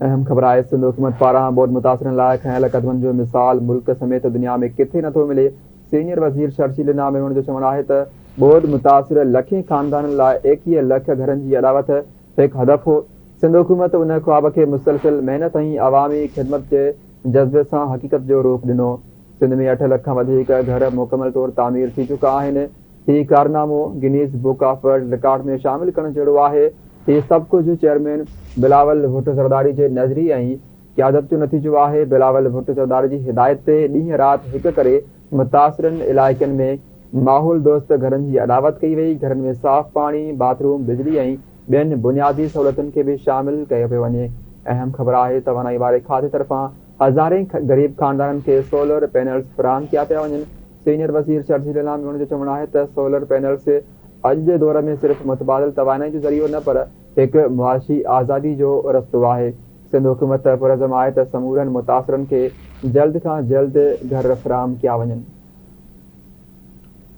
अहम ख़बर आहे सिंध हुकूमत पारां ॿोॾि मुतासिरनि लाइ खयल क़दमनि जो मिसाल मुल्क समेत दुनिया में किथे नथो मिले। सीनियर वज़ीर शर्जील नामेवन जो चवणु आहे त ॿोॾि मुतासिर लखें ख़ानदाननि लाइ 21 लख घरनि जी अॾावत हिकु हदफ़ हो। सिंध हुकूमत उन ख्वाब खे मुसलसिल महिनत ऐं अवामी ख़िदमत जे जज़्बे सां हक़ीक़त जो रूप ॾिनो। सिंध में 8 लख खां वधीक घर मुकमल तौरु तामीर थी चुका आहिनि। हीउ कारनामो Guinness book of world record में शामिल करण जहिड़ो आहे। हीउ सभु कुझु चेयरमैन बिलावल भुट्टो ज़रदारी जे नज़री ऐं क़यादत जो नतीजो आहे। बिलावल भुट्टो ज़रदारी जी हिदायत ते ॾींहुं राति हिक करे मुतासिरनि इलाइक़नि में माहौल दोस्त घरनि जी अॾावत कई वई। घरनि में साफ़ पाणी, बाथरूम, बिजली ऐं ॿियनि बुनियादी सहूलियतुनि खे बि शामिल कयो पियो वञे। अहम ख़बर आहे तवानाई वारे खाते तरफ़ां हज़ारें गरीब ख़ानदाननि खे सोलर पैनल्स फ़राहम कया पिया वञनि। सीनियर वज़ीर शर्जील नामेवन जो चवणु आहे त सोलर पैनल्स अॼु जे दौर में सिर्फ़ मुतबादिल तवानाई जो ज़रियो न पर हिकु मुआशी आज़ादी जो रस्तो आहे। सिंध हुकूमत पुरज़म आहे त समूरनि मुतासिरनि खे जल्द खां जल्द घर फ़राहम कया वञनि।